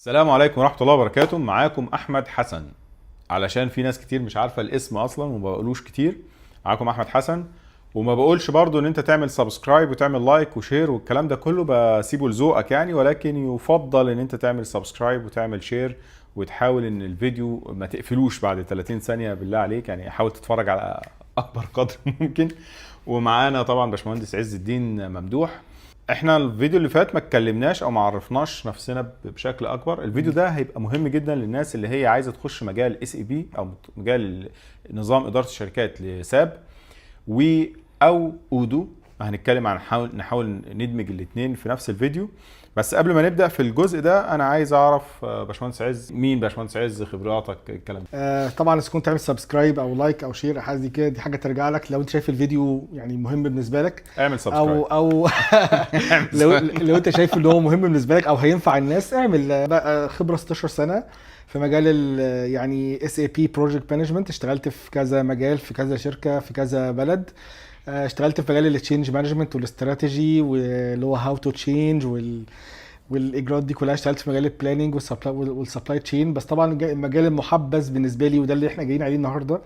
السلام عليكم ورحمة الله وبركاته. معاكم أحمد حسن، علشان في ناس كتير مش عارفة الاسم أصلا وما بقولوش كتير. معاكم أحمد حسن، وما بقولش برضو إن أنت تعمل سبسكرايب وتعمل لايك وشير والكلام ده كله، بسيبه لذوقك يعني، ولكن يفضل إن أنت تعمل سبسكرايب وتعمل شير وتحاول إن الفيديو ما تقفلوش بعد 30 ثانية بالله عليك، يعني حاول تتفرج على أكبر قدر ممكن. ومعانا طبعا باشمهندس عز الدين ممدوح. احنا الفيديو اللي فات ما اتكلمناش او ما عرفناش نفسنا بشكل اكبر. الفيديو ده هيبقى مهم جدا للناس اللي هي عايزه تخش مجال اس اي بي او مجال نظام اداره الشركات لساب او اودو. هنتكلم عن نحاول ندمج الاثنين في نفس الفيديو. بس قبل ما نبدا في الجزء ده انا عايز اعرف باشمهندس عز مين، باشمهندس عز خبراتك الكلام ده. طبعا اذا كنت تعمل سبسكرايب او لايك او شير حاجه دي كده، دي حاجه ترجع لك. لو انت شايف الفيديو يعني مهم بالنسبه لك اعمل سبسكرايب او لو انت شايف ان هو مهم بالنسبه لك او هينفع الناس، اعمل. بقى خبره 16 سنه في مجال يعني اس اي بي بروجكت مانجمنت. اشتغلت في كذا مجال، في كذا شركه، في كذا بلد. اشتغلت في مجال التشينج مانجمنت والاستراتيجي واللي هو هاو تو تشينج والاجراءات دي كلها. اشتغلت في مجال البلاننج والسبلاي تشين. بس طبعا المجال المحبذ بالنسبه لي وده اللي احنا جايين عليه النهارده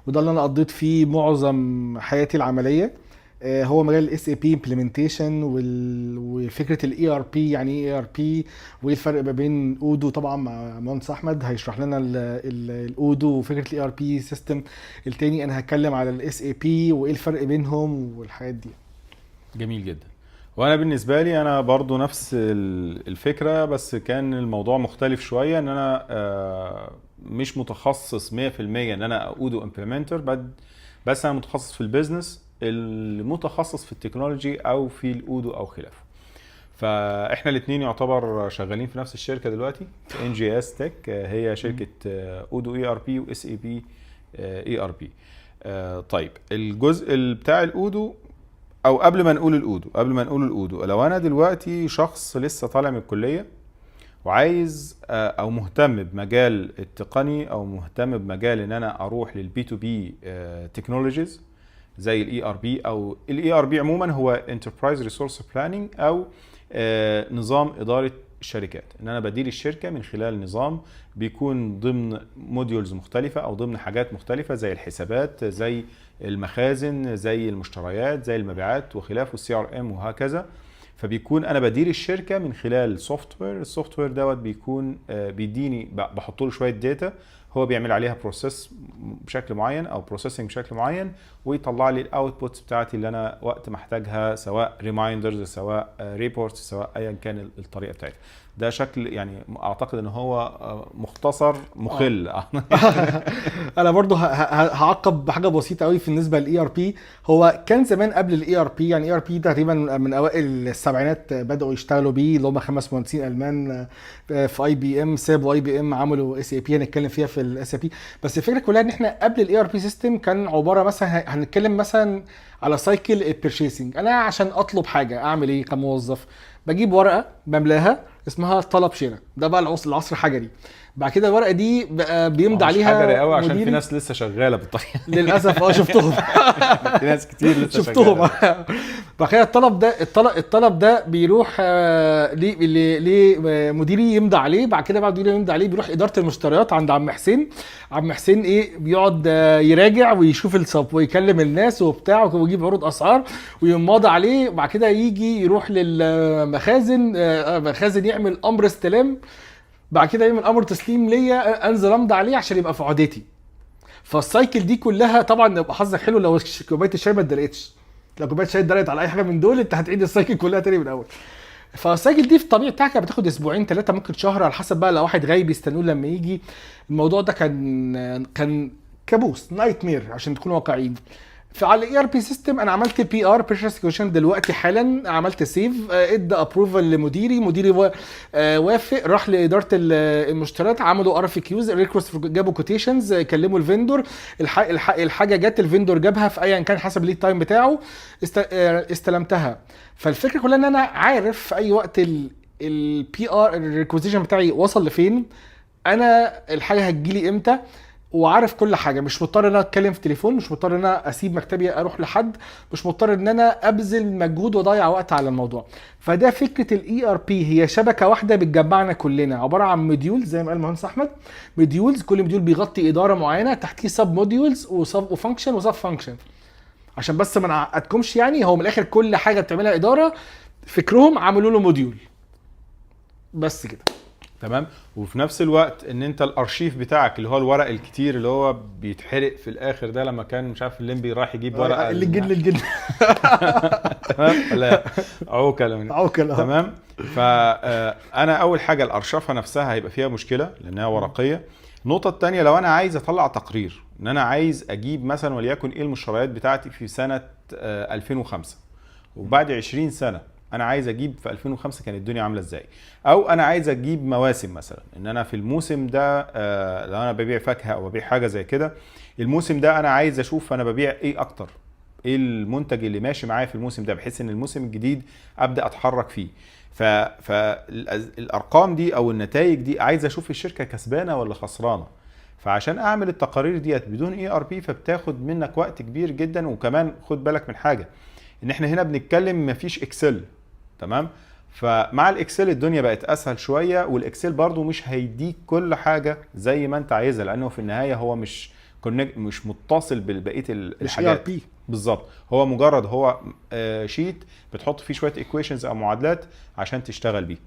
وده اللي انا قضيت فيه معظم حياتي العمليه، هو مجال الاس اي بي امبلمنتيشن وفكره الاي ار بي. يعني ايه اي ار بي وايه الفرق ما بين اودو؟ طبعا مع مهندس احمد هيشرح لنا الاودو وفكره الاي ار بي سيستم. التاني انا هتكلم على الاس اي بي وايه الفرق بينهم والحاجات دي. جميل جدا. وانا بالنسبه لي انا برضو نفس الفكره، بس كان الموضوع مختلف شويه، ان انا مش متخصص 100% ان انا اودو امبلمنتر، بس انا متخصص في البيزنس، المتخصص في التكنولوجي او في الاودو او خلافه. فاحنا الاثنين يعتبر شغالين في نفس الشركه دلوقتي، ان جي اس تك. هي شركه اودو اي ار بي واس اي بي اي ار بي. طيب الجزء بتاع الاودو، او قبل ما نقول الاودو، لو انا دلوقتي شخص لسه طالع من الكليه وعايز او مهتم بمجال التقني او مهتم بمجال ان انا اروح للبي تو بي تكنولوجيز زي الاي ار بي، او الاي ار بي عموما هو انتربرايز ريسورس بلاننج، او نظام اداره الشركات، ان انا بدير الشركه من خلال نظام بيكون ضمن موديولز مختلفه او ضمن حاجات مختلفه زي الحسابات، زي المخازن، زي المشتريات، زي المبيعات وخلافه، السي ار ام وهكذا. فبيكون انا بدير الشركه من خلال سوفت وير. السوفت وير دوت بيكون بيديني، بحط له شويه داتا، هو بيعمل عليها بروسيس بشكل معين او بروسيسنج بشكل معين، ويطلع لي الاوتبوتس بتاعتي اللي انا وقت ما احتاجها، سواء ريمايندرز، سواء ريبورتس، سواء ايا كان الطريقه بتاعتها. ده شكل يعني اعتقد ان هو مختصر مخل. انا برضو هعقب بحاجه بسيطه قوي بالنسبه للاي ار بي. هو كان زمان قبل الاي ار بي، يعني اي ار بي تقريبا من اوائل السبعينات بداوا يشتغلوا بيه، اللي هم 5 مهندسين المان في اي بي ام، سابوا اي بي ام عملوا اس اي بي. هنتكلم فيها في الاس اي بي. بس الفكره كلها ان احنا قبل الاي ار بي سيستم كان عباره مثلا، هنتكلم مثلا على سايكل البيرشيسنج. انا عشان اطلب حاجه اعمل ايه كموظف؟ بجيب ورقه بملاها اسمها طلب شراء. ده بقى العصر الحجري. بعد كده الورقه دي بقى بيمضي عليها حجري قوي عشان مديري. في ناس لسه شغاله بالطريقه. للاسف شفتهم. في ناس كتير لسه شفتهم. شغاله. بعد كده الطلب ده بيروح لمديري يمضي عليه. بعد كده بعد مديري يمضي عليه بيروح اداره المشتريات عند عم حسين. عم حسين ايه بيقعد يراجع ويشوف الصف ويكلم الناس وبتاع ويجيب عروض اسعار ويمضي عليه. بعد كده يجي يروح للمخازن، مخازن يعمل امر استلام. بعد كده يعمل امر تسليم ليا، انزل امضي عليه عشان يبقى في عهدتي. فالسايكل دي كلها طبعا يبقى حظك حلو لو كوبايه الشاي ما اتدلقتش. لو كوبايه الشاي اتدلقت على اي حاجه من دول انت هتعيد السايكل كلها تاني من الاول. فالسايكل دي في الطبيعي بتاعك بتاخد اسبوعين 3 ممكن شهر على حسب بقى. لو واحد غايب يستنوه لما يجي. الموضوع ده كان كابوس، نايت مير عشان تكونوا واقعيين. فعلى الاي ار بي سيستم انا عملت بي ار بيرشيس كوشن دلوقتي حالا، عملت سيف، ادى ابروفال مديري وافق. راح لاداره المشتريات، عملوا ار اف كيوز ريكوست، جابوا كوتيشنز، كلموا الفندور. الحاجه جت، الفندور جابها في ايا كان حسب الليد تايم بتاعه، استلمتها. فالفكره كلها ان انا عارف في اي وقت البي ار الريكوزيشن بتاعي وصل لفين، انا الحاجه هتجيلي امتى، وعارف كل حاجه، مش مضطر ان انا اتكلم في تليفون، مش مضطر ان انا اسيب مكتبي اروح لحد، مش مضطر ان انا ابذل مجهود واضيع وقت على الموضوع. فده فكره الاي ار بي، هي شبكه واحده بتجمعنا كلنا، عباره عن موديول زي ما قال المهندس احمد، موديولز، كل موديول بيغطي اداره معينه، تحتيه سب موديولز وفانكشن وسب فانكشن. عشان بس ما نعقدكمش، يعني هو من الاخر كل حاجه بتعملها اداره فكرهم عملوا له موديول بس كده. تمام. وفي نفس الوقت ان انت الارشيف بتاعك اللي هو الورق الكتير اللي هو بيتحرق في الاخر ده، لما كان مش عارف الليمبي راح يجيب ورقه اللي الجن تمام ولا عوكل تمام. فانا اول حاجه الارشفه نفسها هيبقى فيها مشكله لانها ورقيه. النقطه الثانيه لو انا عايز اطلع تقرير ان انا عايز اجيب مثلا وليكن ايه المشتريات بتاعتي في سنه 2005 وبعد 20 سنه انا عايز اجيب في 2005 كانت الدنيا عامله ازاي، او انا عايز اجيب مواسم مثلا ان انا في الموسم ده لو انا ببيع فاكهه او ببيع حاجه زي كده، الموسم ده انا عايز اشوف انا ببيع ايه اكتر، ايه المنتج اللي ماشي معايا في الموسم ده، بحيث ان الموسم الجديد ابدا اتحرك فيه. فالارقام دي او النتائج دي عايز اشوف الشركه كسبانه ولا خسرانه. فعشان اعمل التقارير ديت بدون اي ار بي فبتاخد منك وقت كبير جدا. وكمان خد بالك من حاجه، ان احنا هنا بنتكلم مفيش اكسل، تمام. فمع الاكسل الدنيا بقت اسهل شويه، والاكسل برضو مش هيديك كل حاجه زي ما انت عايزها، لانه في النهايه هو مش متصل ببقيه الحاجات. بالظبط، هو مجرد هو شيت بتحط فيه شويه ايكويشنز او معادلات عشان تشتغل بيه.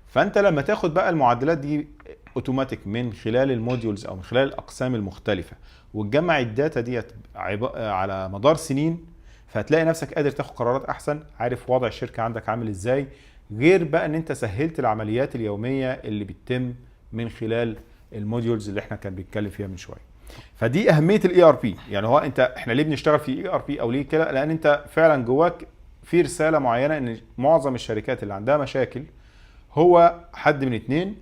فانت لما تاخد بقى المعادلات دي اوتوماتيك من خلال الموديولز او من خلال الاقسام المختلفه وتجمع الداتا ديت على مدار سنين، فهتلاقي نفسك قادر تاخد قرارات احسن، عارف وضع الشركه عندك عامل ازاي، غير بقى ان انت سهلت العمليات اليوميه اللي بتتم من خلال الموديولز اللي احنا كان بيتكلم فيها من شويه. فدي اهميه الاي ار بي. يعني هو احنا ليه بنشتغل في اي ار بي او ليه كده؟ لان انت فعلا جواك في رساله معينه ان معظم الشركات اللي عندها مشاكل هو حد من اتنين،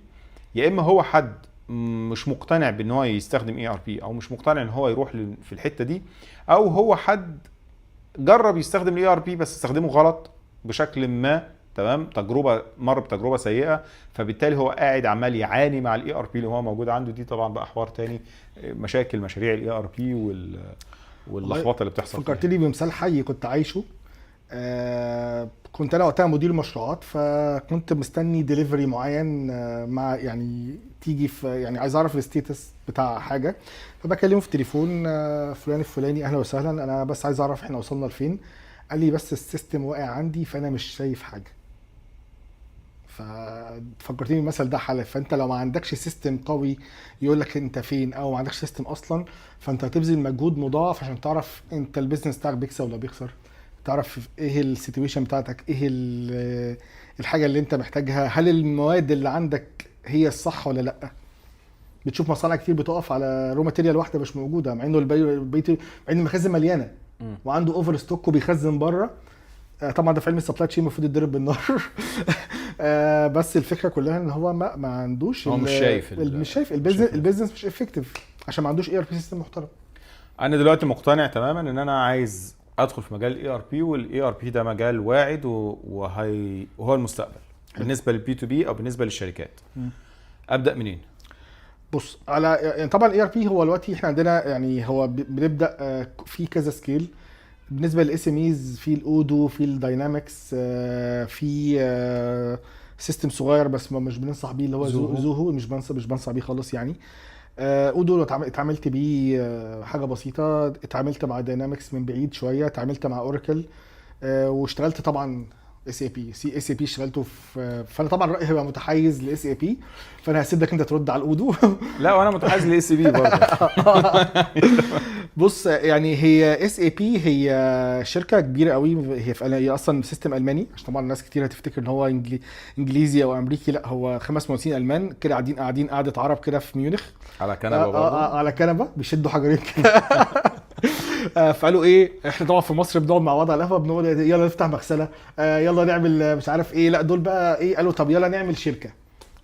يا اما هو حد مش مقتنع بان هو يستخدم اي ار بي او مش مقتنع ان هو يروح في الحته دي، او هو حد جرب يستخدم الاي ار بي بس استخدمه غلط بشكل ما، تمام، مر بتجربه سيئه، فبالتالي هو قاعد عمال يعاني مع الاي ار بي اللي هو موجود عنده. دي طبعا بقى حوار تاني، مشاريع الاي ار بي واللخبطه اللي بتحصل. فكرتني بمثال حي كنت عايشه. كنت انا وقتها مدير مشروعات، فكنت مستني ديليفري معين مع يعني تيجي في، يعني عايز اعرف الستيتس بتاع حاجه، فبكلمه في التليفون، فلان الفلاني اهلا وسهلا، انا بس عايز اعرف احنا وصلنا لفين. قال لي بس السيستم واقع عندي فانا مش شايف حاجه. ففكرتني المثل ده حلف. فانت لو ما عندكش سيستم قوي يقول لك انت فين، او ما عندكش سيستم اصلا، فانت هتبذل مجهود مضاعف عشان تعرف انت البيزنس بتاعك بيكسب ولا بيخسر، تعرف ايه السيتويشن بتاعتك، ايه الحاجه اللي انت محتاجها، هل المواد اللي عندك هي الصح ولا لا. بتشوف مصانع كتير بتقف على رو ماتيريال واحده مش موجوده، مع انه البيت مع ان المخازن مليانه وعنده اوفر ستوك وبيخزن بره. طبعا ده في علم السبلاي تشين المفروض يتضرب بالنار. بس الفكره كلها ان هو ما عندوش، هو مش شايف البيزنس مش افكتيف عشان ما عندوش اي ار بي سيستم محترم. انا دلوقتي مقتنع تماما ان انا عايز ادخل في مجال الاي ار بي، والاي ار بي ده مجال واعد وهو المستقبل بالنسبه للبي تو بي او بالنسبه للشركات. ابدا منين؟ بص، على يعني طبعا الاي ار بي هو دلوقتي احنا عندنا، يعني هو بنبدا في كذا سكيل. بالنسبه للاس ام ايز في الاودو، في الداينامكس، في سيستم صغير بس مش بننصح بيه اللي هو زوهو، مش بنصح بيه خالص يعني. اودو اتعاملت بيه حاجه بسيطه، اتعاملت مع داينامكس من بعيد شويه، اتعاملت مع اوراكل، واشتغلت طبعا اس اي بي اشتغلته فانا طبعا رايي هيبقى متحيز لاس اي بي، فانا هسيب لك انت ترد على الاودو. لا وانا متحيز لاس اي بي برضه. بص، يعني هي اس اي بي هي شركه كبيره قوي، هي اصلا سيستم الماني، عشان طبعا الناس كتير هتفتكر ان هو انجليزي او امريكي. لا، هو 5 مهندسين المان كده قاعدين قعده عرب كده في ميونخ على كنبه برضه، على كنبه بيشدوا حجرين كده. فقالوا ايه، احنا طبعا في مصر بنقعد مع بعض على القهوه بنقول يلا نفتح مغسله، يلا نعمل مش عارف ايه. لا، دول بقى ايه، قالوا طب يلا نعمل شركه،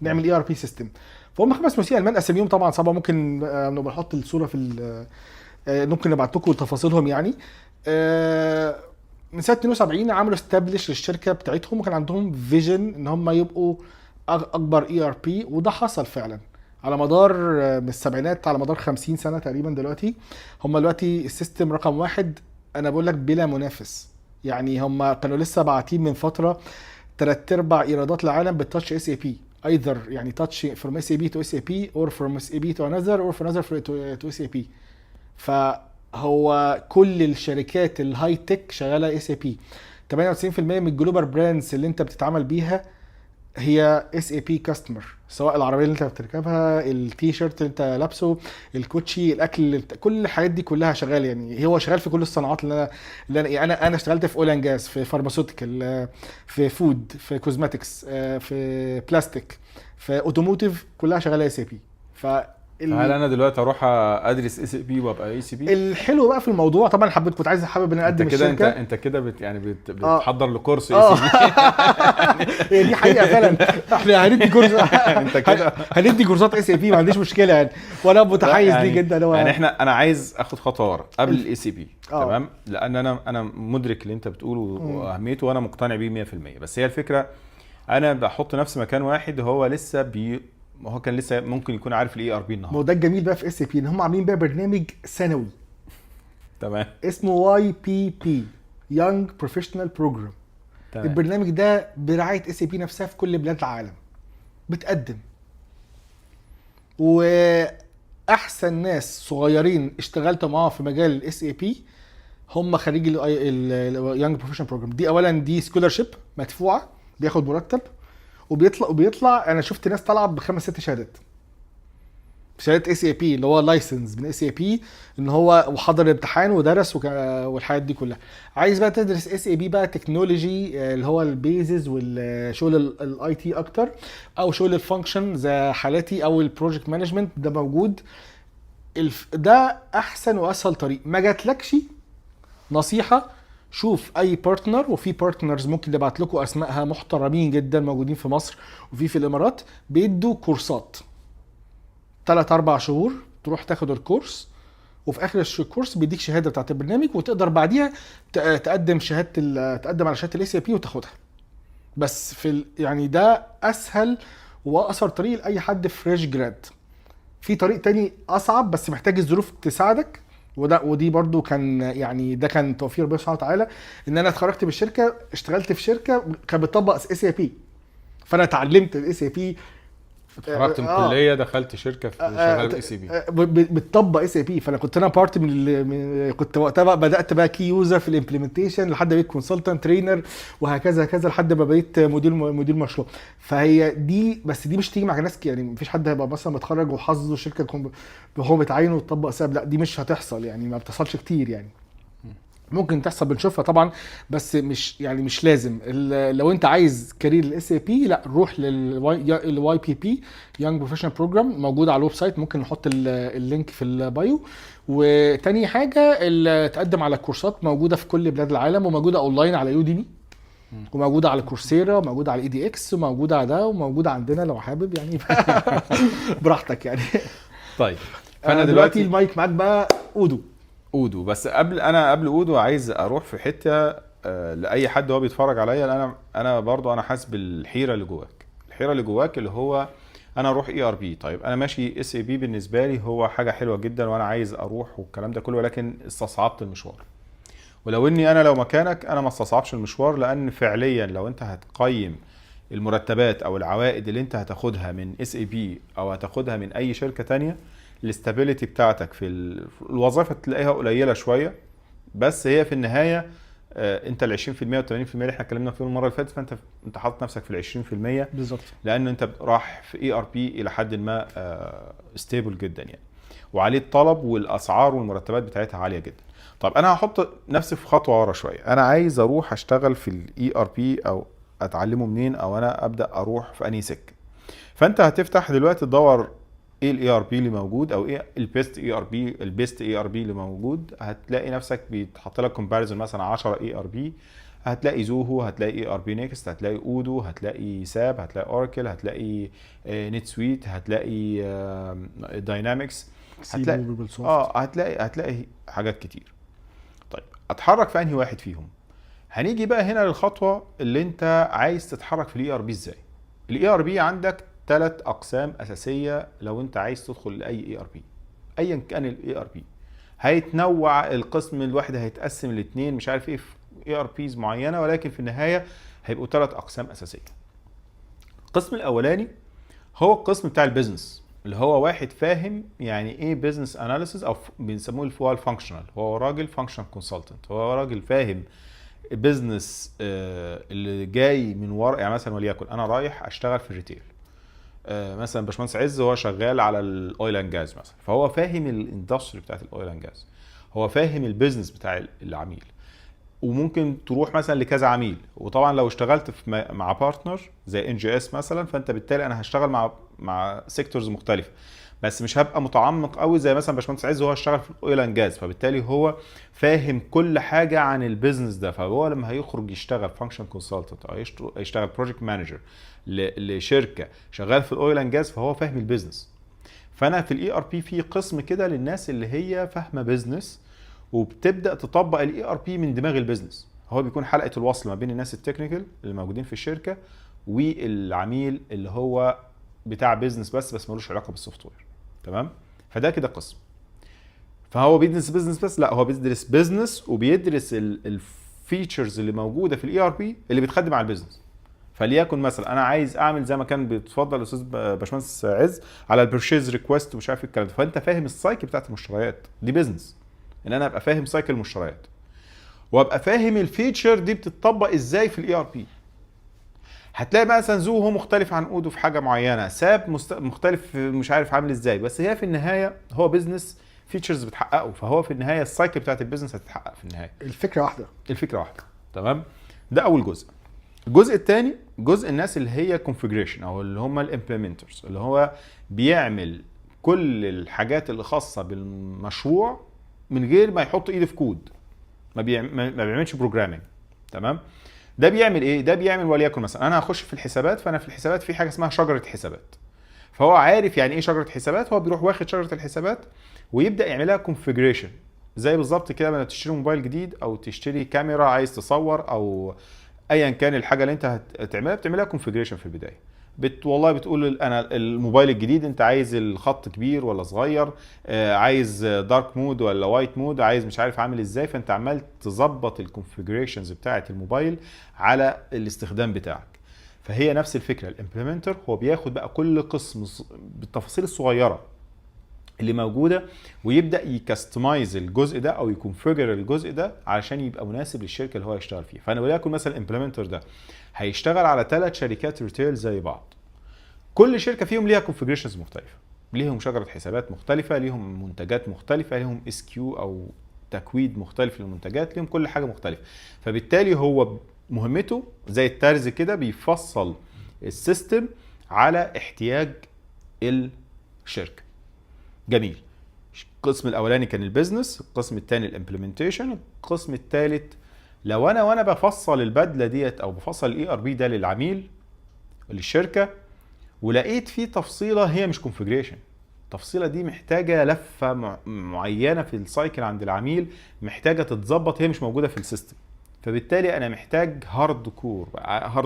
نعمل اي ار بي سيستم. فهم 5 مهندسين المان، اساميهم طبعا صعبه، ممكن نبقى نحط الصوره في ممكن نبعت لكم تفاصيلهم يعني. من سنه 72 عملوا استابلش للشركه بتاعتهم، وكان عندهم فيجن ان هم يبقوا اكبر اي ار بي، وده حصل فعلا. على مدار من السبعينات، على مدار 50 سنه تقريبا دلوقتي. هم دلوقتي السيستم رقم واحد، انا بقول لك بلا منافس. يعني هم كانوا لسه باعتين من فتره 3/4 ايرادات العالم بالتاتش اس اي بي، ايذر يعني تاتش فروم اس اي بي تو اس اي بي، اور فروم اس اي بي تو انذر، اور فروم انذر تو اس اي بي. فهو كل الشركات الهاي تك شغاله اس اي بي. 98% من الجلوبال براندز اللي انت بتتعامل بيها هي اس اي بي كاستمر، سواء العربيه اللي انت بتركبها، التي شيرت اللي انت لابسه، الكوتشي، الاكل كل الحاجات دي كلها شغاله. يعني هو شغال في كل الصناعات اللي انا اشتغلت في اول اند جاز، في فارماسيوتيكال، في فود، في كوزماتكس، في بلاستيك، في اوتوموتيف، كلها شغاله اس اي بي. هل انا دلوقتي اروح ادرس اس بي وابقى اي سي بي؟ الحلو بقى في الموضوع طبعا، كنت عايز حابب ان اقدم انت كده الشركه. انت كده بتحضر لكورس اي اه سي بي. هي دي حقيقه فعلا. احنا هندي كورس، انت كده هندي كورسات اس اي بي، ما عنديش مشكله يعني، وانا متحيز يعني ليه جدا. هو يعني انا عايز اخد خطوه ورا قبل الاي سي بي، اه. تمام؟ لان انا مدرك اللي انت بتقوله واهميته، وانا مقتنع بيه 100%. بس هي الفكره انا بحط نفسي مكان واحد هو لسه هو كان لسه ممكن يكون عارف الاي ار بي ما هو النهارده. ده الجميل بقى في اس اي بي، ان هم عاملين بقى برنامج سنوي تمام اسمه واي بي بي، يونج بروفيشنال بروجرام. تمام. البرنامج ده برعايه اس اي بي نفسها في كل بلاد العالم بتقدم، واحسن ناس صغيرين اشتغلت معاهم في مجال الاس اي بي هم خريجي اليونج بروفيشنال بروجرام دي. اولا دي سكولارشيب مدفوعه، بياخد مرتب، وبيطلع انا شفت ناس طالعه ب5-6 شهادات، شهاده اس اي بي اللي هو لايسنس من اس اي بي، ان هو وحضر الامتحان ودرس والحاجات دي كلها. عايز بقى تدرس اس اي بي بقى تكنولوجي، اللي هو البيزز والشغل الاي تي اكتر، او شغل الفانكشن زي حالاتي، او البروجكت مانجمنت، ده موجود. ده احسن واسهل طريق. ما جاتلكش نصيحه، شوف اي بارتنر، وفي بارتنرز ممكن نبعت لكم اسمائها محترمين جدا موجودين في مصر وفي الامارات، بيدوا كورسات 3-4 شهور، تروح تاخد الكورس، وفي اخر الكورس بيديك شهاده بتاعت البرنامج، وتقدر بعديها تقدم تقدم على شهاده الاي سي بي وتاخدها. بس يعني ده اسهل واقصر طريق لاي حد فريش جراد. في طريق تاني اصعب بس محتاج الظروف تساعدك، ودي برضو كان يعني ده كان توفيق ربنا سبحانه وتعالى، ان انا اتخرجت من الشركه، اشتغلت في شركه كانت بتطبق اس اي بي، فانا اتعلمت الاس اي بي. اتخرجت من الكليه، دخلت شركه في شغال اي سي بي، بتطبق اس اي بي. فانا كنت انا بارت كنت وقتها بقى بدات بقى كي يوزر في الامبلمنتيشن، لحد ما بقيت كونسلتنت ترينر، وهكذا هكذا لحد ما بقيت مدير مشروع. فهي دي، بس دي مش تيجي مع ناس يعني مفيش حد هيبقى مثلا متخرج وحظه شركه هو متعين وتطبق ساب، لا دي مش هتحصل يعني، ما بتحصلش كتير يعني. ممكن تحصل بنشوفها طبعا، بس مش لازم. لو انت عايز كارير الاس اي بي، لا روح للواي بي بي يونج بروفيشنال بروجرام، موجود على الويب سايت، ممكن نحط اللينك في البايو. وتاني حاجه تقدم على كورسات موجوده في كل بلاد العالم، وموجوده اونلاين على يوديمي، وموجوده على كورسيرا، وموجوده على اي دي اكس، وموجوده على ده، وموجوده عندنا لو حابب يعني. براحتك يعني. طيب فانا دلوقتي المايك معاك بقى اودو. بس قبل اودو عايز اروح في حته لاي حد هو بيتفرج عليا. انا برضو انا حاسس بالحيره اللي جواك، اللي هو انا اروح اي ار بي. طيب انا ماشي اس اي بي، بالنسبه لي هو حاجه حلوه جدا وانا عايز اروح والكلام ده كله، ولكن استصعبت المشوار. ولو اني انا لو مكانك انا ما استصعبش المشوار، لان فعليا لو انت هتقيم المرتبات او العوائد اللي انت هتاخدها من اس اي بي او هتاخدها من اي شركه تانية، الاستابيليتي بتاعتك في الوظيفه تلاقيها قليله شويه، بس هي في النهايه انت ال 20% و 80% اللي احنا اتكلمنا فيهم المره اللي فاتت، فانت حاطط نفسك في ال 20% بالظبط، لان انت راح في اي ار بي الى حد ما ستيبل جدا يعني، وعليه الطلب والاسعار والمرتبات بتاعتها عاليه جدا. طب انا هحط نفسي في خطوه ورا شويه، انا عايز اروح اشتغل في الاي ار بي او اتعلمه منين، او انا ابدا اروح في انهي سكه. فانت هتفتح دلوقتي تدور ايه الاي ار بي اللي موجود، او ايه البيست اي ار بي اللي موجود. هتلاقي نفسك بيتحط لك كومباريزون مثلا 10 اي ار بي، هتلاقي زوهو، هتلاقي اي ار بي نيكست، هتلاقي اودو، هتلاقي ساب، هتلاقي اوراكل، هتلاقي نت سويت، هتلاقي داينامكس، هتلاقي حاجات كتير. طيب اتحرك في انهي واحد فيهم؟ هنيجي بقى هنا للخطوه اللي انت عايز تتحرك في الاي ار بي ازاي. الاي ار بي عندك 3 اقسام اساسيه لو انت عايز تدخل لاي اي ار بي ايا كان الاي ار بي. هيتنوع القسم الواحد، هيتقسم لاثنين مش عارف ايه في اي ار بيز معينه، ولكن في النهايه هيبقوا 3 اقسام اساسيه. القسم الاولاني هو القسم بتاع البيزنس، اللي هو واحد فاهم يعني ايه بيزنس اناليسيس، او بنسموه هو الفانكشنال، هو راجل فانكشنال كونسلتنت، هو راجل فاهم بيزنس اللي جاي من ورا. يعني مثلا وليكن انا رايح اشتغل في الريتيل، مثلا باشمهندس عز هو شغال على الاويل اند جاز مثلا، فهو فاهم الاندستري بتاعت الاويل اند جاز، هو فاهم البيزنس بتاع العميل. وممكن تروح مثلا لكذا عميل، وطبعا لو اشتغلت في مع بارتنر زي ان جي اس مثلا، فانت بالتالي انا هشتغل مع سيكتورز مختلفه، بس مش هبقى متعمق قوي زي مثلا باشمهندس عز هو اشتغل في الاويل اند جاز، فبالتالي هو فاهم كل حاجه عن البيزنس ده. فهو لما هيخرج يشتغل فانكشن كونسلتنت او يشتغل بروجكت مانجر لشركه شغال في الاويل اند جاز، فهو فاهم البيزنس. فانا في الاي ار بي في قسم كده للناس اللي هي فاهمه بيزنس وبتبدا تطبق الاي ار بي من دماغ البيزنس. هو بيكون حلقه الوصل ما بين الناس التكنيكال اللي موجودين في الشركه والعميل اللي هو بتاع بيزنس بس ملوش علاقه بالسوفت وير. تمام؟ فده كده قسم. فهو بيدرس بيزنس بس؟ لا، هو بيدرس بيزنس وبيدرس الفيتشرز اللي موجوده في الاي ار بي اللي بتخدم على البيزنس. فليكن مثلا انا عايز اعمل زي ما كان بيتفضل الاستاذ باشمهندس عز على البرشيز ريكويست ومش عارف الكلام ده، فانت فاهم السايكل بتاعت المشتريات دي بيزنس، ان انا ابقى فاهم سايكل المشتريات وابقى فاهم الفيتشر دي بتطبق ازاي في الاي ار بي. هتلاقي مثلا زوهو مختلف عن اودو في حاجه معينه، ساب مختلف مش عارف عامل ازاي، بس هي في النهايه هو بيزنس فيتشرز بتحققه، فهو في النهايه السايكل بتاعت البيزنس هتتحقق في النهايه. الفكره واحده. الفكره واحده. تمام؟ ده اول جزء. الجزء الثاني جزء الناس اللي هي كونفيجريشن او اللي هم الامبلمنترز، اللي هو بيعمل كل الحاجات اللي خاصه بالمشروع من غير ما يحط ايده في كود، ما بيعملش بروجرامينج. تمام؟ ده بيعمل ايه؟ ده بيعمل وليكن مثلا انا هخش في الحسابات، فانا في الحسابات في حاجه اسمها شجره حسابات، فهو عارف يعني ايه شجره حسابات. هو بيروح واخد شجره الحسابات ويبدا يعملها كونفيجريشن، زي بالظبط كده لما تشتري موبايل جديد او تشتري كاميرا عايز تصور او ايا كان الحاجه اللي انت هتعملها، بتعملها كونفيجريشن في البدايه. والله بتقول انا الموبايل الجديد انت عايز الخط كبير ولا صغير، عايز دارك مود ولا وايت مود، عايز مش عارف عامل ازاي، فانت عمال تظبط الكونفيجريشنز بتاعه الموبايل على الاستخدام بتاعك. فهي نفس الفكره. الامبلمنتر هو بياخد بقى كل قسم بالتفاصيل الصغيره اللي موجوده ويبدا يكستمايز الجزء ده او يكونفيجر الجزء ده علشان يبقى مناسب للشركه اللي هو يشتغل فيها. فانا وليكن مثلا الامبلمنتر ده هيشتغل على 3 شركات ريتيل زي بعض، كل شركه فيهم ليها كونفيجريشنز مختلفه، ليهم شجره حسابات مختلفه، ليهم منتجات مختلفه، ليهم اس كيو او تكويد مختلف للمنتجات، ليهم كل حاجه مختلفه. فبالتالي هو مهمته زي الترز كده بيفصل السيستم على احتياج الشركه. جميل. القسم الاولاني كان البيزنس، القسم الثاني الامبلمنتيشن، القسم الثالث لو وانا بفصل البدله ديت او بفصل الاي ار بي ده للعميل للشركه ولقيت فيه تفصيله هي مش كونفيجريشن، التفصيله دي محتاجه لفه معينه في السايكل عند العميل، محتاجه تتظبط، هي مش موجوده في السيستم. فبالتالي انا محتاج هارد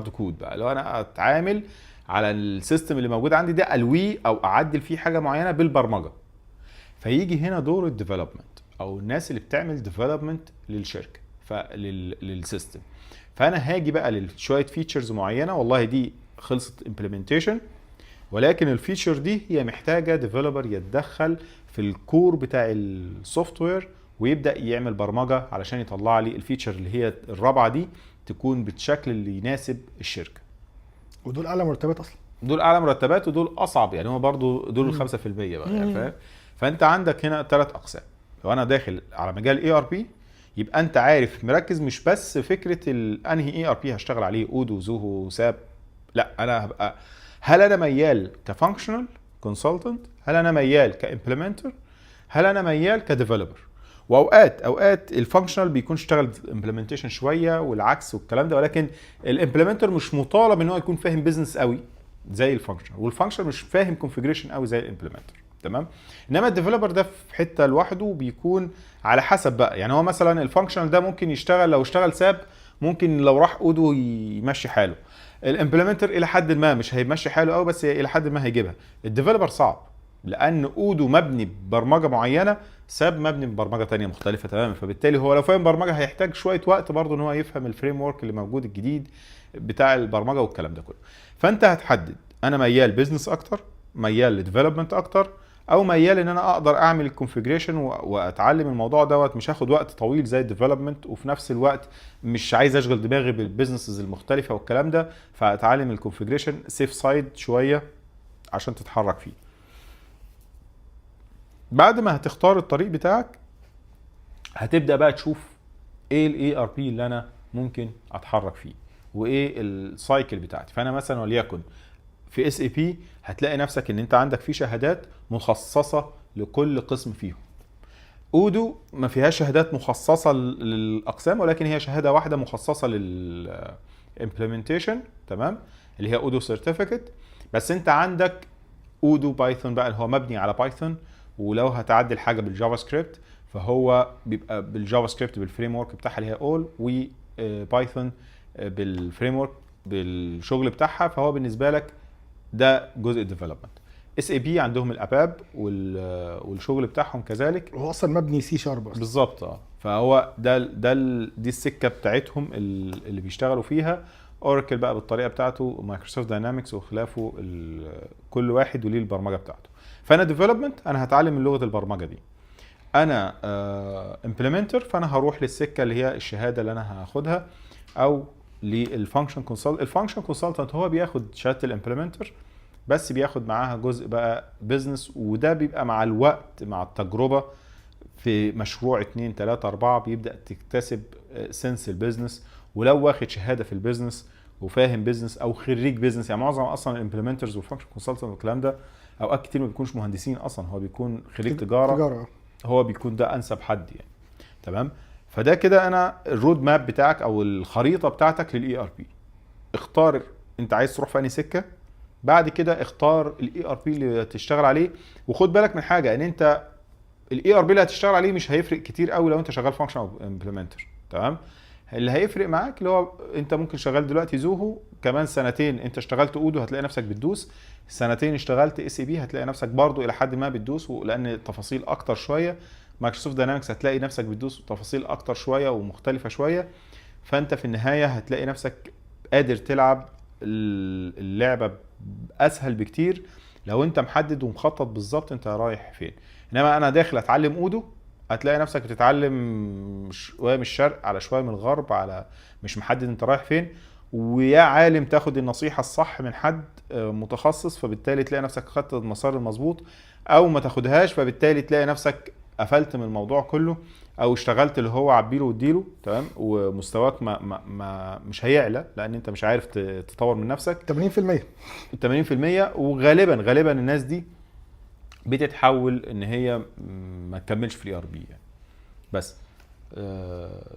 كود بقى لو انا اتعامل على السيستم اللي موجود عندي ده الويه او اعدل فيه حاجه معينه بالبرمجه. فيجي هنا دور الديفلوبمنت او الناس اللي بتعمل ديفلوبمنت للشركه للسيستم. فانا هاجي بقى لشويه فيتشرز معينه، والله دي خلصت امبلمنتيشن، ولكن الفيتشر دي هي محتاجه ديفلوبر يتدخل في الكور بتاع السوفت وير ويبدا يعمل برمجه علشان يطلع لي الفيتشر اللي هي الرابعه دي تكون بالشكل اللي يناسب الشركه. ودول اعلى مرتبات اصلا، دول اعلى مرتبات ودول اصعب، يعني هو برضو دول 5% بقى يعني فاهم. فانت عندك هنا 3 اقسام. لو انا داخل على مجال اي ار بي يبقى انت عارف مركز مش بس فكره انهي اي ار بي هشتغل عليه، اودو زوهو ساب، لا انا هبقى هل انا ميال كفانكشنال كونسلتنت، هل انا ميال كامبلمنتر، هل انا ميال كديفلوبر. واوقات الفانكشنال بيكون اشتغل امبلمنتيشن شويه والعكس والكلام ده، ولكن الامبلمنتر مش مطالب ان هو يكون فاهم بيزنس قوي زي الفانكشنال، والفانكشنال مش فاهم كونفيجريشن قوي زي الامبلمنتر. تمام؟ انما الديفلوبر ده في حته لوحده بيكون على حسب بقى، يعني هو مثلا الفانكشنال ده ممكن يشتغل، لو اشتغل ساب ممكن لو راح اودو يمشي حاله، الامبلمنتر الى حد ما مش هيمشي حاله قوي، بس الى حد ما هيجيبها. الديفلوبر صعب، لان اودو مبني ببرمجه معينه، ساب مبني ببرمجه تانية مختلفه تماما، فبالتالي هو لو فاهم برمجه هيحتاج شويه وقت برضه ان هو يفهم الفريم ورك اللي موجود الجديد بتاع البرمجه والكلام ده كله. فانت هتحدد انا ميال بيزنس اكتر، ميال لديفلوبمنت اكتر، او ميال ان انا اقدر اعمل الكونفيجريشن واتعلم الموضوع دوت، مش هاخد وقت طويل زي الديفلوبمنت، وفي نفس الوقت مش عايز اشغل دماغي بالبيزنسز المختلفه والكلام ده، فاتعلم الكونفيجريشن سيف سايد شويه عشان تتحرك فيه. بعد ما هتختار الطريق بتاعك هتبدا بقى تشوف ايه الاي ار بي اللي انا ممكن اتحرك فيه، وايه السايكل بتاعتي. فانا مثلا وليكن في اس اي بي هتلاقي نفسك ان انت عندك في شهادات مخصصه لكل قسم فيهم. اودو ما فيهاش شهادات مخصصه للاقسام، ولكن هي شهاده واحده مخصصه للامبلمنتيشن، تمام، اللي هي اودو سيرتيفيكت. بس انت عندك اودو بايثون بقى اللي هو مبني على بايثون، ولو هتعدل حاجه بالجافا سكريبت فهو بيبقى بالجافا سكريبت بالفريم ورك بتاعها اللي هي اول، وبايثون بالفريم ورك بالشغل بتاعها، فهو بالنسبه لك ده جزء ديفلوبمنت. اس اي بي عندهم الاباب والشغل بتاعهم كذلك، هو اصلا مبني سي شارب اصلا. بالظبط. فهو دي السكه بتاعتهم اللي بيشتغلوا فيها. اوراكل بقى بالطريقه بتاعته، مايكروسوفت داينامكس وخلافه، كل واحد وليه البرمجه بتاعته. فانا ديفلوبمنت انا هتعلم من لغه البرمجه دي. انا امبلمنتر فانا هروح للسكه اللي هي الشهاده اللي انا هاخدها، او للفانكشن كونسلتنت. الفانكشن كونسلتنت هو بياخد شهاده الامبلمنتر، بس بياخد معاها جزء بقى بيزنس، وده بيبقى مع الوقت مع التجربه في مشروع 2 3 4 بيبدا تكتسب سنس البيزنس. ولو واخد شهاده في البيزنس وفاهم بيزنس او خريج بيزنس، يعني معظم اصلا الامبلمنترز والفانكشن كونسلتنت والكلام ده اوقات كتير ما بيكونش مهندسين اصلا، هو بيكون خريج تجاره، هو بيكون ده انسب حد يعني، تمام. فده كده انا الرود ماب بتاعك او الخريطه بتاعتك للاي ار بي. اختار انت عايز تروح في انهي سكه، بعد كده اختار الاي ار بي اللي تشتغل عليه. وخد بالك من حاجه، ان انت الاي ار بي اللي هتشتغل عليه مش هيفرق كتير قوي لو انت شغال فانكشن او امبلمنتر، تمام. اللي هيفرق معاك اللي هو انت ممكن شغال دلوقتي زوهو، كمان سنتين انت اشتغلت اودو هتلاقي نفسك بتدوس، سنتين اشتغلت اس اي بي هتلاقي نفسك برضو الى حد ما بتدوس، لان التفاصيل اكتر شويه. مايكروسوفت داينامكس هتلاقي نفسك بتدوس تفاصيل اكتر شويه ومختلفه شويه. فانت في النهايه هتلاقي نفسك قادر تلعب اللعبه اسهل بكتير لو انت محدد ومخطط بالظبط انت رايح فين. انما انا داخل اتعلم اودو هتلاقي نفسك بتتعلم شويه من الشرق على شويه من الغرب، على مش محدد انت رايح فين. ويا عالم تاخد النصيحه الصح من حد متخصص، فبالتالي تلاقي نفسك خدت المسار المظبوط، او ما تاخدهاش فبالتالي تلاقي نفسك قفلت من الموضوع كله، او اشتغلت اللي هو عبيله واديله، تمام، ومستواك ما مش هيعلى لان انت مش عارف تطور من نفسك. 80% وغالبا الناس دي بتتحول ان هي ما تكملش في الاي ار بي يعني. بس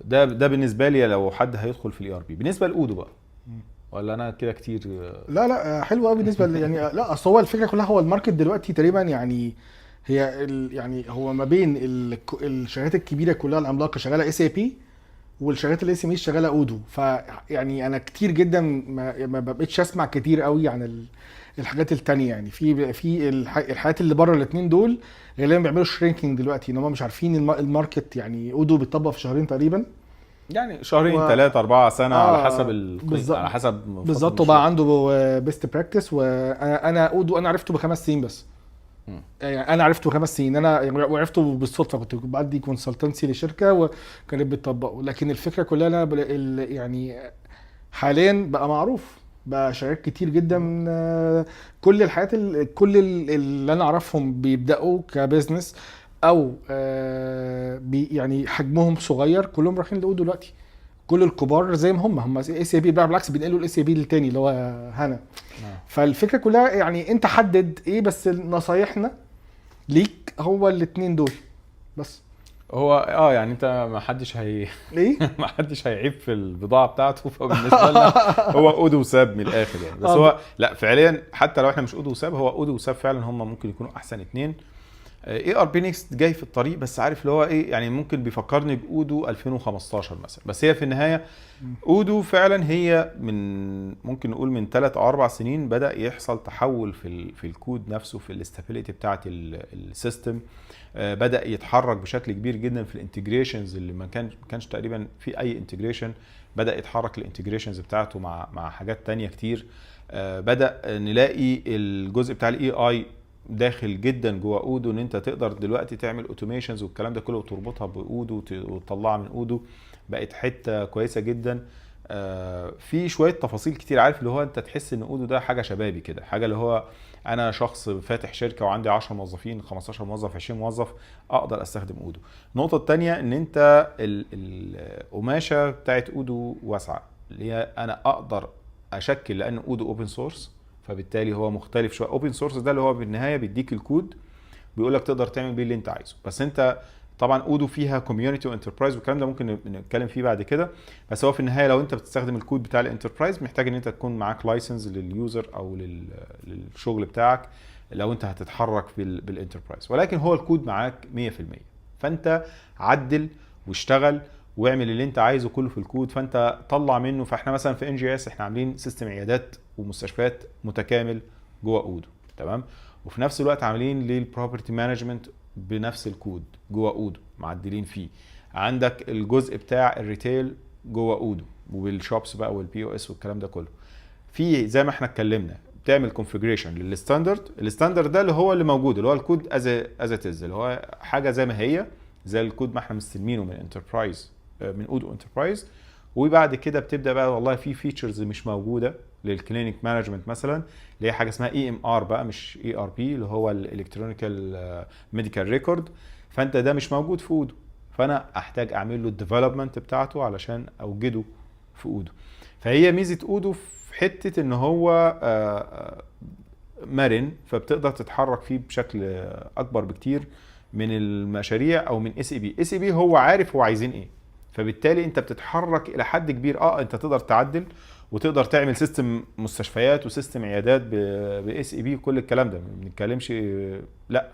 ده بالنسبه لي لو حد هيدخل في الاي ار بي. بالنسبه لاودو بقى، ولا انا كده كتير؟ لا حلو قوي بالنسبه يعني لا اصل هو الفكره كلها، هو الماركت دلوقتي تقريبا يعني هي يعني هو ما بين الشركات الكبيره كلها العملاقه شغاله اس اي بي، والشركات الاس ام اي شغاله اودو. فيعني انا كتير جدا ما بقتش اسمع كتير قوي عن الحاجات التانية. يعني في الحاجات اللي بره الاثنين دول غالبا بيعملوا شرينكينج دلوقتي، ان هم مش عارفين الماركت. يعني اودو بيتطبق في شهرين تقريبا، يعني شهرين 3 4 سنه على حسب على حسب بالظبط. وبقى عنده بيست براكتس. وانا اودو انا عرفته ب5 سنين بس. يعني انا عرفته 5 سنين، انا وعرفته بالصدفه، كنت بدي كونسلتنسي لشركه وكانت بتطبقه. لكن الفكره كلها انا يعني حاليا بقى معروف، بقى شركات كتير جدا كل الحاجات كل اللي انا اعرفهم بيبداوا كبزنس او يعني حجمهم صغير كلهم رايحين لاودو دلوقتي. كل الكبار زي ما هم اس اي بي، بالعكس بينقلوا الاس اي بي للتاني اللي هو هنا. فالفكره كلها يعني انت حدد ايه، بس نصايحنا ليك هو الاثنين دول بس. هو يعني انت ما حدش ايه ما حدش هيعيب في البضاعه بتاعته، فبالنسبه لنا هو اودو وساب من الاخر يعني. بس هو لا فعليا حتى لو احنا مش اودو وساب، هو اودو وساب فعلا هم ممكن يكونوا احسن اتنين. اي ار بي نيكست جاي في الطريق، بس عارف اللي هو ايه يعني، ممكن بيفكرني باودو 2015 مثلا. بس هي في النهايه اودو فعلا هي من ممكن نقول من 3 او 4 سنين بدا يحصل تحول في الكود نفسه، في الاستابيليتي بتاعه السيستم. بدا يتحرك بشكل كبير جدا في الانتجريشنز اللي ما كانش تقريبا في اي انتجريشن. بدا يتحرك الانتجريشنز بتاعته مع حاجات تانية كتير. بدا نلاقي الجزء بتاع الاي اي داخل جدا جوه اودو، ان انت تقدر دلوقتي تعمل اوتوميشنز والكلام ده كله وتربطها باودو وتطلعها من اودو. بقت حته كويسه جدا. في شويه تفاصيل كتير، عارف اللي هو انت تحس ان اودو ده حاجه شبابي كده، حاجه اللي هو انا شخص فاتح شركه وعندي 10 موظفين 15 موظف 20 موظف اقدر استخدم اودو. النقطه الثانيه ان انت القماشه بتاعت اودو واسعه، اللي هي انا اقدر اشكل، لان اودو اوبن سورس فبالتالي هو مختلف شويه. اوبن سورس ده اللي هو بالنهايه بيديك الكود بيقول لك تقدر تعمل بيه اللي انت عايزه، بس انت طبعا اودو فيها كوميونتي وانتربرايز والكلام ده ممكن نتكلم فيه بعد كده. بس هو في النهايه لو انت بتستخدم الكود بتاع الانتربرايز محتاج ان انت تكون معاك لايسنس لليوزر او للشغل بتاعك لو انت هتتحرك بالانتربرايز، ولكن هو الكود معاك 100%. فانت عدل واشتغل واعمل اللي انت عايزه كله في الكود، فانت طلع منه. فاحنا مثلا في NGS احنا عاملين سيستم عيادات ومستشفيات متكامل جوه اودو، تمام. وفي نفس الوقت عاملين للبروبرتي مانجمنت بنفس الكود جوه اودو، معدلين فيه. عندك الجزء بتاع الريتيل جوه اودو والشوبس بقى والبي او اس والكلام ده كله. في زي ما احنا اتكلمنا بتعمل كونفيجريشن للستاندرد. الستاندرد ده اللي هو اللي موجود، اللي هو الكود از ات اللي هو حاجه زي ما هي، زي الكود ما احنا مستلمينه من انتربرايز، من اودو انتربرايز. وبعد كده بتبدا بقى والله في فيتشرز مش موجوده للكلينيك مانجمنت مثلا، اللي هي حاجه اسمها EMR بقى مش ERP، اللي هو الالكترونيكال ميديكال ريكورد. فانت ده مش موجود في اودو، فانا احتاج اعمل له الديفلوبمنت بتاعته علشان اوجده في اودو. فهي ميزه اودو في حته ان هو مرن، فبتقدر تتحرك فيه بشكل اكبر بكتير من المشاريع او من SAP. هو عارف هو عايزين ايه، فبالتالي انت بتتحرك الى حد كبير. انت تقدر تعدل وتقدر تعمل سيستم مستشفيات وسيستم عيادات SAP كل الكلام ده، ما بنتكلمش لا.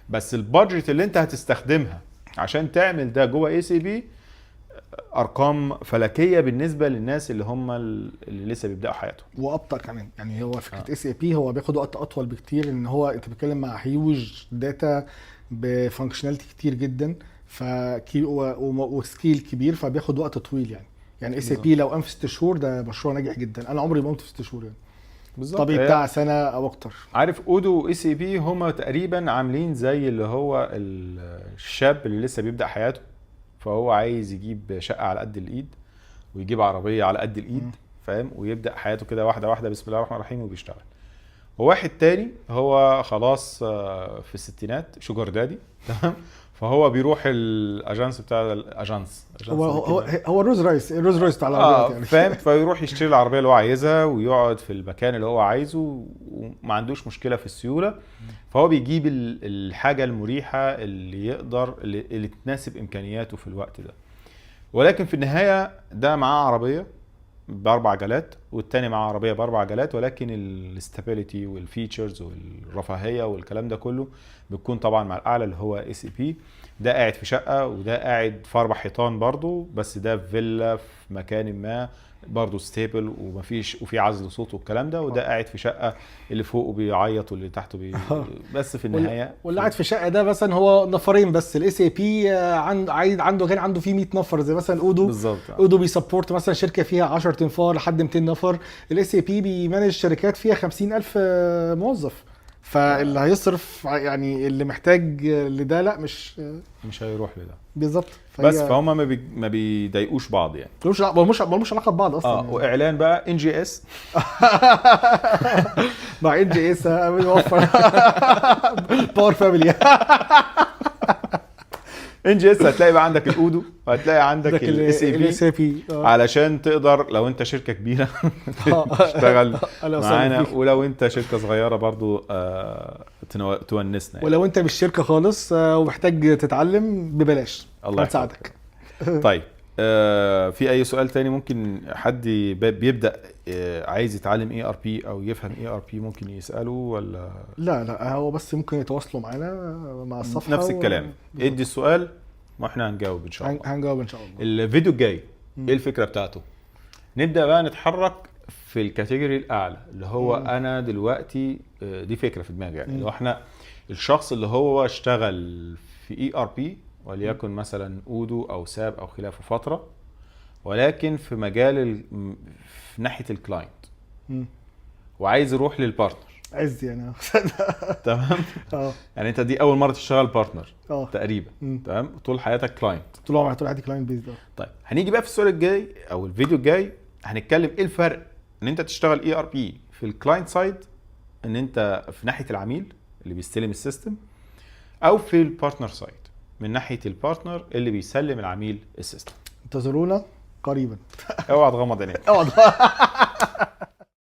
بس البادجت اللي انت هتستخدمها عشان تعمل ده جوه SAP ارقام فلكيه بالنسبه للناس اللي هم اللي لسه بيبداوا حياتهم، وابطا كمان. يعني هو فكره SAP هو بياخد وقت اطول بكتير، ان هو انت بتتكلم مع هيوج داتا بفانكشناليتي كتير جدا، وسكيل كبير، فبياخد وقت طويل. يعني SAP لو قام في 6 شهور ده مشروع ناجح جدا. انا عمري ما قمت في 6 شهور يعني، بالظبط. طبيعي بتاع سنه او اكتر. عارف اودو SAP هم تقريبا عاملين زي اللي هو الشاب اللي لسه بيبدا حياته، فهو عايز يجيب شقه على قد الايد ويجيب عربيه على قد الايد، فاهم، ويبدا حياته كده واحده واحده بسم الله الرحمن الرحيم وبيشتغل. وواحد تاني هو خلاص في الستينات شوجر دادي، تمام، فهو بيروح الاجانس بتاع الاجانس هو الروز رويس بتاع العربيات يعني، فاهم. فيروح يشتري العربيه اللي هو عايزها ويقعد في المكان اللي هو عايزه وما عندوش مشكله في السيوله. فهو بيجيب الحاجه المريحه اللي يقدر اللي تناسب امكانياته في الوقت ده. ولكن في النهايه ده معاه عربيه ب4 عجلات والتاني معاه عربيه ب4 عجلات، ولكن الاستابيليتي والفيتشرز والرفاهيه والكلام ده كله بتكون طبعا مع الاعلى اللي هو SAP. ده قاعد في شقه وده قاعد في 4 حيطان برضو، بس ده في فيلا في مكان ما برضو ستيبل ومفيش وفي عزل صوت والكلام ده، وده قاعد في شقه اللي فوقه بيعيط واللي تحته بس في النهايه واللي قاعد في الشقه ده مثلا هو نفرين بس. SAP عنده فيه 100 نفر زي مثلا اودو بالظبط. اودو بيسبورت مثلا شركه فيها 10 تنفار لحد 200 نفر. SAP بيمانج شركات فيها 50,000 موظف، فاللي هيصرف يعني اللي محتاج لده لا مش هيروح لده بالظبط. بس فهم ما بيضايقوش بعض يعني، ملوش علاقه ببعض اصلا يعني. واعلان بقى NGS مع NGS بيوفر باور فاميلي. NGS هتلاقي بقى عندك الاودو وهتلاقي عندك SAP علشان تقدر لو انت شركه كبيره تشتغل معانا، ولو انت شركه صغيره برضو تونسنا يعني. ولو انت مش شركه خالص ومحتاج تتعلم ببلاش الله هنساعدك. طيب في اي سؤال تاني ممكن حد بيبدا عايز يتعلم اي ار بي او يفهم اي ار بي ممكن يساله ولا؟ لا هو بس ممكن يتواصلوا معانا مع الصفحه نفس الكلام، ادي السؤال واحنا هنجاوب ان شاء الله. هنجاوب ان شاء الله. الفيديو الجاي ايه الفكره بتاعته؟ نبدا بقى نتحرك في الكاتيجوري الاعلى اللي هو انا دلوقتي دي فكره في دماغي يعني، لو احنا الشخص اللي هو اشتغل في اي ار بي وليكن مثلا اودو او ساب او خلافه فتره، ولكن في مجال في ناحيه الكلاينت وعايز يروح للبارتنر عز يعني. تمام. اه يعني انت دي اول مره تشتغل بارتنر اه تقريبا، تمام، طول حياتك كلاينت. طول عمري طول حياتي كلاينت بيز ده. طيب هنيجي بقى في السؤال الجاي او الفيديو الجاي هنتكلم ايه الفرق ان انت تشتغل اي ار بي في الكلاينت سايد، ان انت في ناحيه العميل اللي بيستلم السيستم، او في البارتنر سايد من ناحيه البارتنر اللي بيسلم العميل السيستم. انتظرونا قريبا. اوعى تغمض عينيك. اقعد.